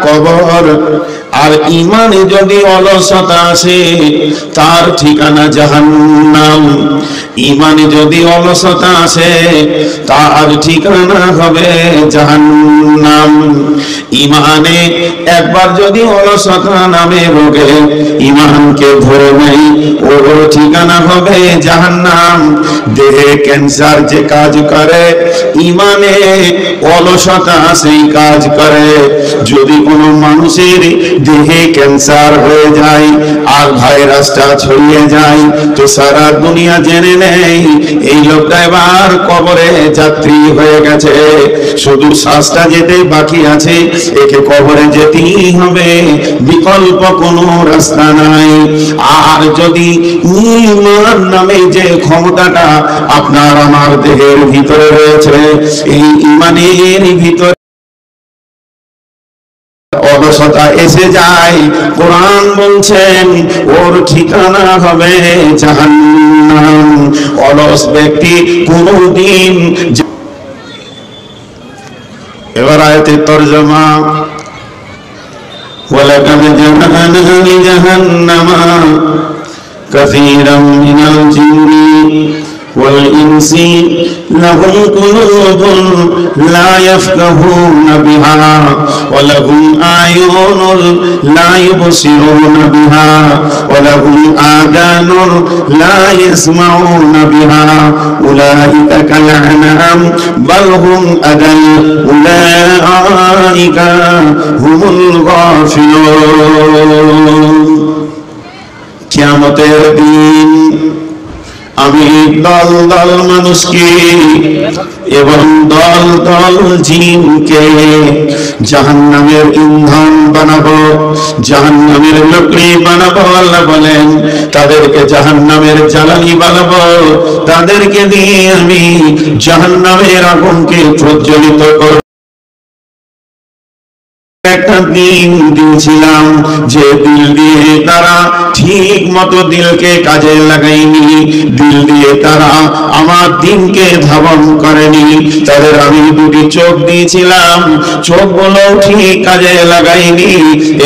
কবর। আর ইমানে যদি অলসতা আসে তার ঠিকানা জাহান্নাম। ইমানে যদি অলসতা আসে তার ঠিকানা হবে জাহান্নাম। ইমানে একবার যদি অলসতা নামে রোগে ইমানকে ধরে নেই, ওর ঠিকানা হবে জাহান্নাম। দেহে ক্যান্সার যে কাজ করে ইমানে অলসতা সেই কাজ করে। যদি কোনো মানুষের দেহে ক্যান্সার হয়ে যায় আর ভাইরাসটা ছড়িয়ে যায় তো সারা দুনিয়া জেনে নেই এই লোকটা এবার কবরে যাত্রী হয়ে গেছে, শুধু শ্বাসটা যেতে বাকি আছে, একে কবরে যেতেই হবে, বিকল্প কোনো রাস্তা নাই। আর যদি ঈমান নামে যে ক্ষমতাটা আপনার আমার দেহের ভিতরে রয়েছে, এই ঈমানের ভিতরে অলসতা এসে যায়, কোরআন বলছেন ওর ঠিকানা হবে জাহান্নাম। অলস ব্যক্তি কোনদিন। এবার আয়াতের তরজমা, ওয়ালাকাদ জাআনা লিজাহান্নামা কাসীরাম মিনাল জিন্নি ওয়াল ইনসি লাহুম কুলুবুন লা ইয়াফকাহুনা বিহা ওয়া লাহুম আ'য়ুনুন লা ইউবসিরুনা বিহা ওয়া লাহুম আযানুন লা ইয়াসমাউনা বিহা উলাইকা কাল আনআম বাল হুম আদাল উলাইকা হুমুল গাফিলুন। কিয়ামতের দিন আমি দল দল মানুষকে এবং দল দল জিনকে জাহান্নামের ইন্ধন বানাবো, জাহান্নামের লকড়ি বানাবো। আল্লাহ বলেন তাদেরকে জাহান্নামের জ্বালানি বানাবো, তাদেরকে দিয়ে আমি জাহান্নামের আগুনকে প্রজ্বলিত করব। একটা দিন দিয়েছিলাম যে দিল দিয়ে তারা ঠিক মতো দিলকে কাজে লাগাইনি, দিল দিয়ে তারা আমার দিনকে ধারণ করেনি। তাদের আমি দুটি চোখ দিয়েছিলাম, চোখগুলো ঠিক কাজে লাগাইনি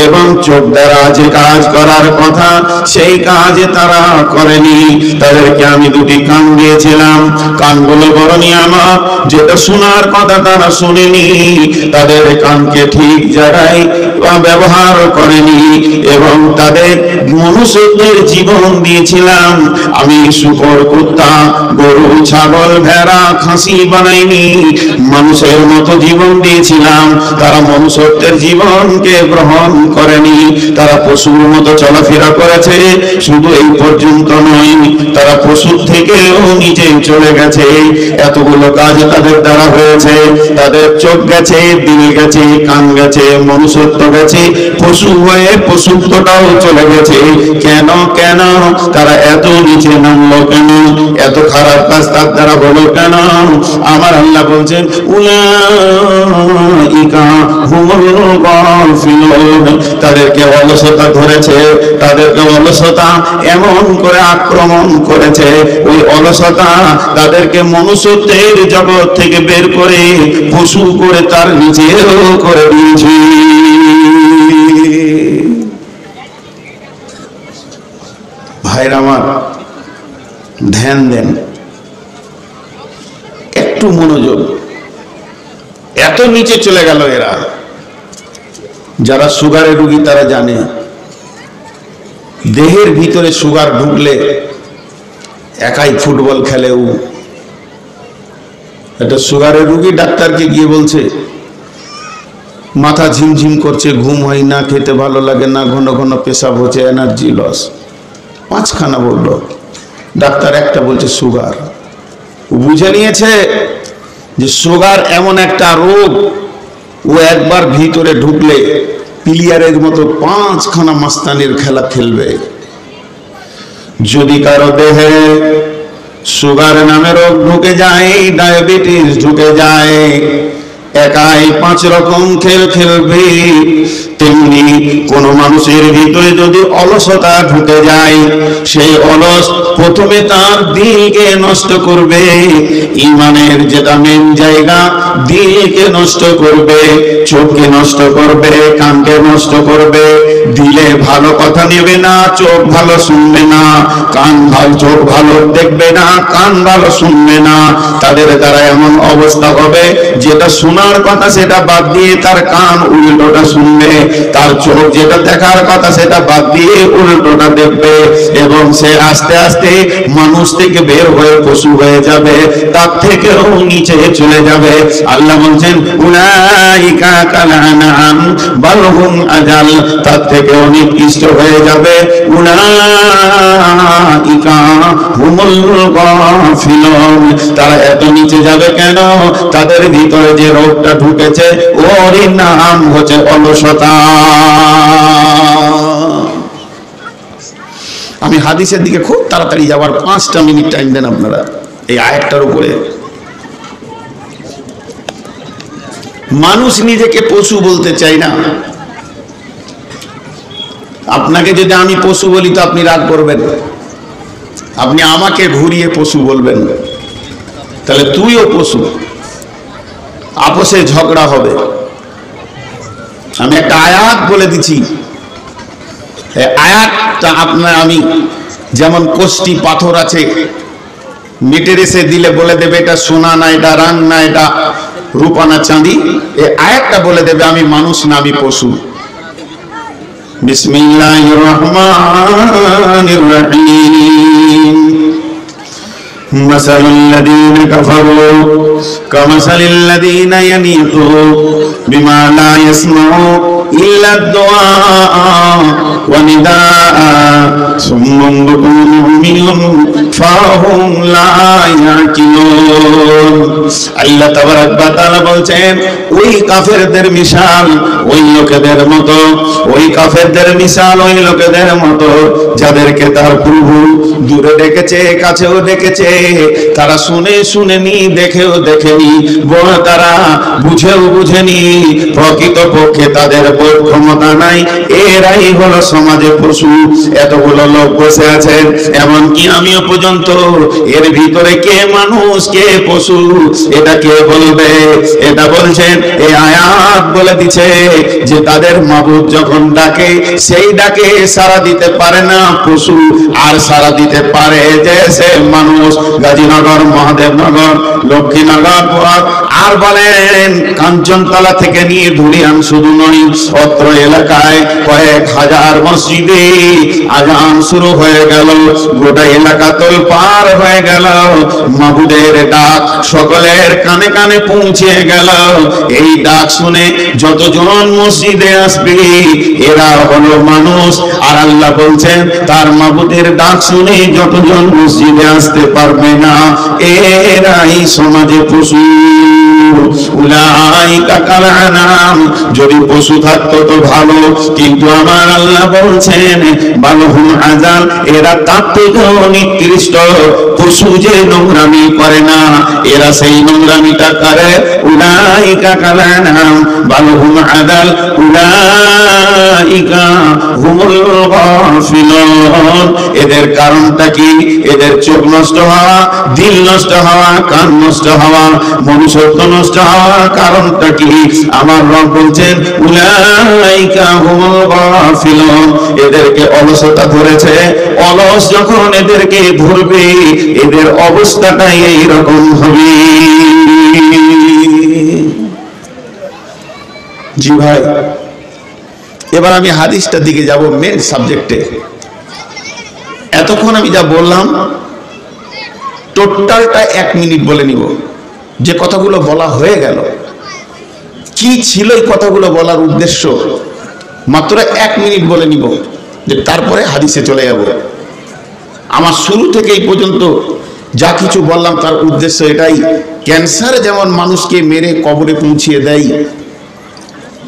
এবং চোখ দ্বারা যে কাজ করার কথা সেই কাজে তারা করেনি। তাদেরকে আমি দুটি কান দিয়েছিলাম, কানগুলো বড় নিয়ামত, যেটা শোনার কথা তারা শুনেনি, তাদের কানকে ঠিক জায়গায় ব্যবহার করেনি। এবং তাদের মনুষ্যদের জীবন দিয়েছিলাম আমি শুকর, কুত্তা, গরু, ছাগল, ভেড়া, খাসি বানাইনি, মানুষের মতো জীবন দিয়েছিলাম। তারা মনুষ্যত্বের জীবনকে গ্রহণ করেনি, তারা পশুর মতো চলাফেরা করেছে। শুধু এই পর্যন্ত নয়, তারা পশুর থেকেও নিচে চলে গেছে। এতগুলো কাজ তাদের দ্বারা হয়েছে, তাদের চোখ গেছে, দিল গেছে, কান গেছে, মনুষ্যত্ব গেছে, পশু হয়ে পশুত্বটাও চলে গেছে। কেন কেন তারা এত নিচে নামলো কেন? এত খারাপ কাজ তার দ্বারা হলো কেন? আমার আল্লাহ বলছেন উলাইকা হুমুল গাফিলুন। তাদেরকে অলসতা ধরেছে, তাদেরকে অলসতা এমন করে আক্রমণ করেছে, ওই অলসতা তাদেরকে মনুষ্যত্বের জগৎ থেকে বের করে পশু করে তার নিচেও করে দিয়েছে। ভাইরা আমার, ধ্যান দেন, একটু মনোযোগ। এত নিচে চলে গেল এরা। যারা সুগারের রোগী তারা জানে দেহের ভিতরে সুগার ঢুকলে একাই ফুটবল খেলেও। একটা সুগারের রোগী ডাক্তারকে গিয়ে বলছে মাথা ঝিমঝিম করছে, ঘুম হয় না, খেতে ভালো লাগে না, ঘন ঘন পেশাব হচ্ছে, এনার্জি লস। 5খানা বললো, ডাক্তার একটা বলছে সুগার। ও বুঝে নিয়েছে যে সুগার এমন একটা রোগ, ও একবার ভিতরে ঢুকলে প্লেয়ারের মতো 5খানা মাস্তানির খেলা খেলবে। যদি কারো দেহে সুগার নামে রোগ ঢুকে যায়, ডায়াবেটিস ঢুকে যায়, একাই 5 রকম খেল খেলবে, তেমনি কোন মানুষের ভিতরে যদি অলসতা ঢুকে যায়, সেই অলস প্রথমে তার দিলকে নষ্ট করবে, ইমানের যেটা মেন জায়গা, দিলকে নষ্ট করবে, চোখকে নষ্ট করবে, কানকে নষ্ট করবে। দিলে ভালো কথা নেবে না, চোখ ভালো শুনবে না, কান ভালো, চোখ ভালো দেখবে না, কান ভালো শুনবে না। তাদের দ্বারা এমন অবস্থা হবে, যেটা শোনার কথা সেটা বাদ দিয়ে তার কান উল্টোটা শুনবে, তার চোখ যেটা দেখার কথা সেটা বাদ দিয়ে উল্টোটা দেখবে, এবং সে আস্তে আস্তে মানুষ থেকে বের হয়ে পশু হয়ে যাবে, তার থেকেও নিচে চলে যাবে। আল্লাহ বলছেন উলাইকা কাল আনআম বাল হুম আযাল, তার থেকে নিকৃষ্ট হয়ে যাবে। উলাইকা হুমুল গাফিলুন, তারা এত নিচে যাবে কেন? তাদের ভিতরে যে রোগটা ঢুকেছে ওর নাম হচ্ছে অলসতা। আমি হাদিসের দিকে খুব তাড়াতাড়ি যাওয়ার 5টা মিনিট টাইম দেন আপনারা এই আয়াতটার উপরে। মানুষ নিজেকে পশু বলতে চাই না। আপনাকে যদি আমি পশু বলি তো আপনি রাগ করবেন, আপনি আমাকে ঘুরিয়ে পশু বলবেন, তাহলে তুইও পশু, আপোষে ঝগড়া হবে। আমি একটা আয়াত বলে দিচ্ছি, আয়াতটা আপনার আমি যেমন কোষ্টি পাথর আছে, মেটে রেসে দিলে বলে দেবে এটা সোনা না, এটা রাং না, এটা রূপা না চাঁদি। এই আয়াতটা বলে দেবে আমি মানুষ না, আমি পশু। বিসমিল্লাহির রহমানির রহিম। মাসালুল্লাযীনা কাফারু কামাসালিল লাযীনা ইয়ানীতু বিমা লা ইয়াসমাউ ইল্লা দুআ ওয়া নিদাআ সুম্মুন বুকুমুন উমিয়ুন ফাহুম লা ইয়াকিলুন। আল্লাহ তাবারাক ওয়া তাআলা বলছেন ওই কাফেরদের মিশাল ওই লোকেদের মতো, ওই কাফেরদের মিশাল ওই লোকেদের মতো যাদেরকে তার প্রভু দূরে ডেকেছে, কাছেও ডেকেছে, তারা শুনে শুনেনি, দেখেও দেখেনি, তারা বুঝেও বুঝেনি, প্রকৃতপক্ষে তাদের ক্ষমতা নাই। এরাই হলো সমাজে পশু। এতগুলো লোক বসে আছেন, এমনকি আমিও পর্যন্ত, এর ভিতরে কে মানুষ কে পশু এটা কে বলবে? এটা বলছেন এই আয়াত বলে দিচ্ছে যে তাদের মাবুদ যখন ডাকে, সেই ডাকে সাড়া দিতে পারে না পশু, আর সাড়া দিতে পারে যে সে মানুষ। গাজীনগর, মহাদেবনগর, লক্ষ্মীনগর, আর বলেন কাঞ্চনতলা থেকে নিয়ে ধুলিয়ান শুধু নয়, অত্র এলাকায় কয়েক হাজার মসজিদে আজান শুরু হয়ে গেল, গোটা এলাকা তোলপাড় হয়ে গেল, মাবুদের ডাক সকলের কানে কানে পৌঁছে গেল। এই ডাক শুনে যতজন মসজিদে আসবে এরা হলো মানুষ। আর আল্লাহ বলছেন তার মাবুদের ডাক শুনে যতজন মসজিদে আসতে পারবে না এরাই সমাজে পশু। উলাইকা কাল আনআম, যদি পশু থাকতো তো ভালো, কিন্তু আমার আল্লাহ বলছেন বাল হুম আযাল, এরা তার থেকেও নিকৃষ্ট। পশু যে নোংরামি করে না, এরা সেই নোংরামিটা করে। উলাইকা কাল আনআম বাল হুম আযাল উলাইকা হুমুল গাফিলুন। এদের কারণটা কি? এদের চোখ নষ্ট হওয়া, দিল নষ্ট হওয়া, কান নষ্ট হওয়া, মনুষ্যত্ব নষ্ট হওয়া কারণটা কি? আমার রব বলছেন উলাইকা হুমুল গাফিলুন। এদেরকে অলসতা ধরেছে। অলস যখন এদেরকে ধরবে এদের অবস্থাটাই এইরকম হবে। জি ভাই, এবার আমি হাদিসটার দিকে যাব, মেন সাবজেক্টে। এতক্ষণ আমি যা বললাম টোটালটা 1 মিনিট বলে নিব। যে কথাগুলো বলা হয়ে গেল, কি ছিল এই কথাগুলো বলার উদ্দেশ্য, মাত্র 1 মিনিট বলে নিব, যে তারপরে হাদিসে চলে যাব। আমার শুরু থেকে এই পর্যন্ত যা কিছু বললাম তার উদ্দেশ্য এটাই, ক্যান্সার যেমন মানুষকে মেরে কবরে পৌঁছিয়ে দেয়,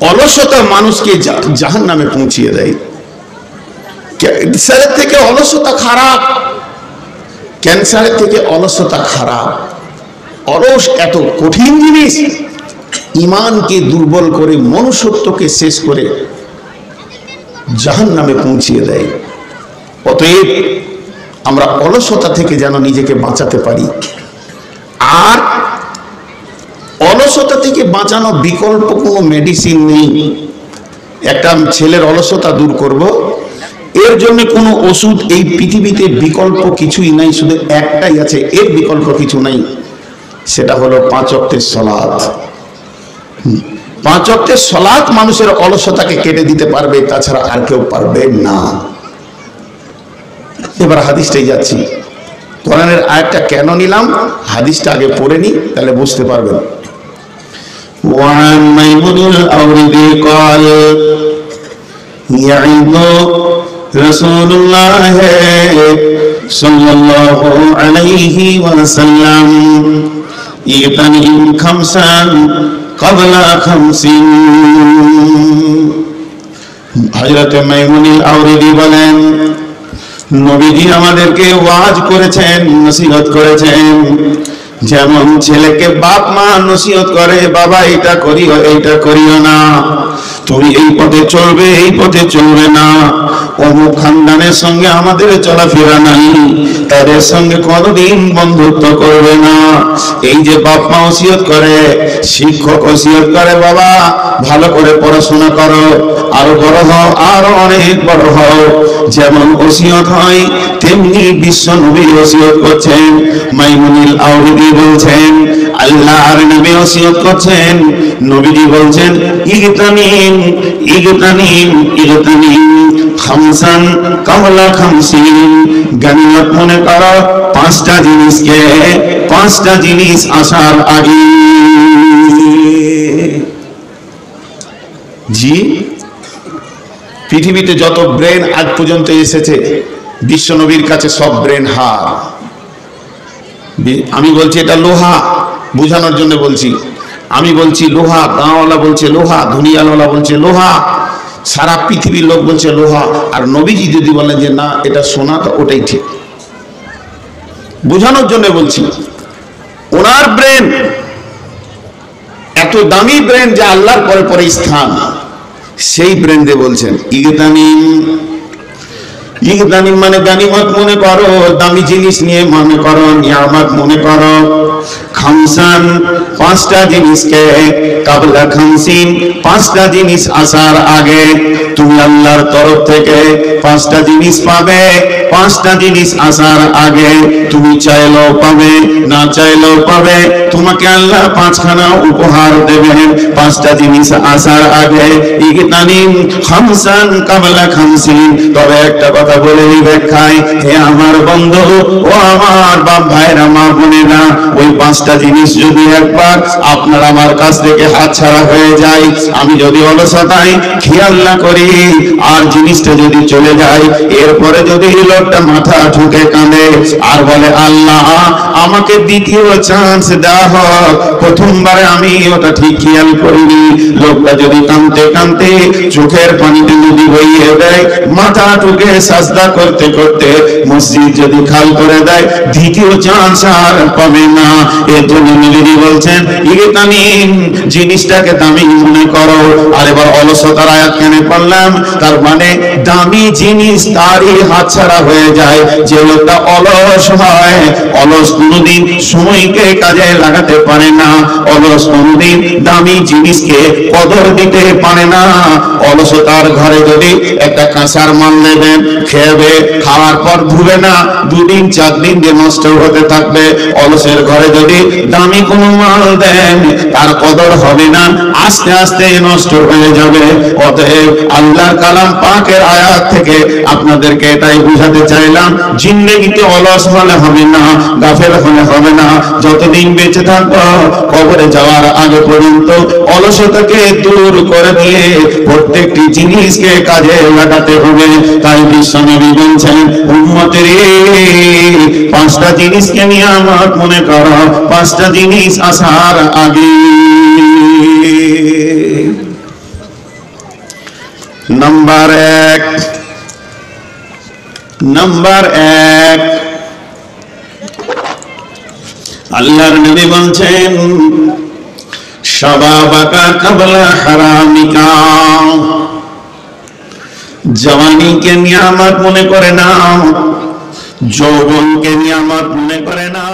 অলসতা মানুষকে জাহান্নামে পৌঁছিয়ে দেয়। ক্যান্সারের থেকে অলসতা খারাপ, ক্যান্সারের থেকে অলসতা খারাপ। অলস এত কঠিন জিনিস, ইমানকে দুর্বল করে, মনুষ্যত্বকে শেষ করে। জাহান্নামে পৌঁছিয়ে দেয়। অতএব আমরা অলসতা থেকে যেন নিজেকে বাঁচাতে পারি। আর অলসতা থেকে বাঁচানোর বিকল্প কোনো মেডিসিন নেই। একটা ছেলের অলসতা দূর করব, এর জন্য কোনো ওষুধ এই পৃথিবীতে বিকল্প কিছুই নাই, শুধু একটাই আছে, এর বিকল্প কিছু নাই, সেটা হলো 5 ওয়াক্তের সালাত। 5 ওয়াক্তের সালাত মানুষের অলসতাকে কেটে দিতে পারবে, তাছাড়া আর কেউ পারবে না। এবার হাদিসটাই যাচ্ছি। কোরআনের আয়াতটা কেন নিলাম, হাদিসটা আগে পড়ে নি, তাহলে বুঝতে পারবেন। وعن ميمون الأوردي قال يعظ رسول الله صلى الله عليه وسلم اغتنم خمسا قبل خمس। হযরত মাইমুন আল-আওরদি বলেন, নবীজি আমাদেরকে ওয়াজ করেছেন, নসিহত করেছেন, যেমন ছেলেকে বাপ মা নসিহত করে, বাবা এটা করিও এইটা করিও না, তুমি এই পথে চলবে এই পথে চলবে না, অমুক খানদানের সঙ্গে আমাদের চলাফেরা নাই, তাদের সঙ্গে কোনোদিন বন্ধুত্ব করবে না। এই যে বাপ মা ওসিয়ত করে, শিক্ষক ওসিয়ত করে, বাবা ভালো করে পড়াশোনা করো, আরো বড় হও, আরো অনেক বড় হও, যেমন ওসিয়ত হয় তেমনি বিশ্ব নবী ওসিয়ত করছেন। মাইমুন আল-আওরদি বলছেন, আল্লাহর নবী ওসিয়ত করছেন, নবীজি বলছেন ইগতানিম ইগতানিম ইগতানিম খামসান কাবলা খামসিন, গনিমত মনে করো 5টা জিনিসকে, 5টা জিনিস আসার আগে। জি, পৃথিবীতে যত ব্রেন আজ পর্যন্ত এসেছে, বিশ্ব নবীর কাছে সব ব্রেন হার। আমি বলছি এটা লোহা, বোঝানোর জন্য বলছি। আমি বলছি লোহা, গাঁওয়ালা বলছে লোহা, দুনিয়াওয়ালা বলছে লোহা, সারা পৃথিবীর লোক বলছে লোহা। আর নবীজি যদি বলেন যে না এটা সোনা, তো ওটাই ঠিক। বোঝানোর জন্য বলছি, ওনার ব্রেন এত দামি ব্রেন যে আল্লাহর পরে পরে স্থান, সেই ব্রেন দিয়ে বলছেন ইগতানিম। ইগতানিম মানে গানিমত মনে করো, দামি জিনিস নিয়ে মনে করো, নিয়ামত মনে করো। খামসান 5টা জিনিসকে, কাবলা খামসিন 5টা জিনিস আসার আগে। তুমি আল্লাহর তরফ থেকে 5টা জিনিস পাবে, 5টা জিনিস আসার আগে। তুমি চাইলেও পাবে, না চাইলেও পাবে, তোমাকে আল্লাহ 5খানা উপহার দেবেন 5টা জিনিস আসার আগে। ইগতানিম খামসান কাবলা খামসিন। তবে একটা কথা বলে এই ব্যাখ্যায়, হে আমার বন্ধু ও আমার বাপ ভাইরা, মা বোনেরা, ওই 5টা জিনিস যদি একবার আপনার আমার কাছ থেকে হাতছাড়া হয়ে যায়, আমি যদি অলসতায় খেয়াল না করি, আর জিনিসটা যদি চলে যায়, এরপরে যদি লোকটা মাথা ঠুকে কাঁদে আর বলে আল্লাহ আমাকে দ্বিতীয় চান্স দেওয়া হোক, প্রথমবারে আমি ওটা ঠিক খেয়াল করিনি, লোকটা যদি কাঁদতে কাঁদতে চোখের পানিতে নদী বইয়ে দেয়, মাথা ঠুকে সাজদা করতে করতে মসজিদ যদি খাল করে দেয়, দ্বিতীয় চান্স আর পাবে না। এর জন্য নবীজি বলছেন ইগতানিম, জিনিসটাকে দামি মনে করো। আর এবার অলসতার আয়াত কেন পড়লাম, তার মানে দামি জিনিস তারই হাতছাড়া হয়ে যায়। যে লোকটা অলস হয়, অলস কোনোদিন সময়কে কাজে লাগাতে পারে না, অলস কোনোদিন দামি জিনিসকে কদর দিতে পারে না। অলসতার ঘরে যদি একটা কাঁচার মাল নেবেন, খেয়ে খাওয়ার পর ধুবে না, 2 দিন 4 দিন দিয়ে নষ্ট হতে থাকবে। অলসের ঘরে যদি দামি কোনো মাল দেন, তার কদর হবে না, আস্তে আস্তে নষ্ট হয়ে যাবে। অতএব আল্লাহর কালাম পাকের আয়াত থেকে আপনাদেরকে এটাই বুঝাতে চাইলাম, জিন্দেগিতে অলস হলে হবে না, গাফেল হলে হবে না। যতদিন বেঁচে থাকবো, কবরে যাওয়ার আগে পর্যন্ত অলসতাকে দূর করে দিয়ে প্রত্যেকটি জিনিসকে কাজে লাগাতে হবে। তাই বিশ্বনবী বলছেন উম্মতের 5টা জিনিসকে নিয়ামত মনে করো, 5টা জিনিস আসার আগে। নাম্বার 1, আল্লাহর নবী বলছেন শাবাবাকা কাবলা হারামিকা, জওয়ানিকে নিয়ামত মনে করে নাও, যৌবনকে নিয়ামত মনে করে নাও।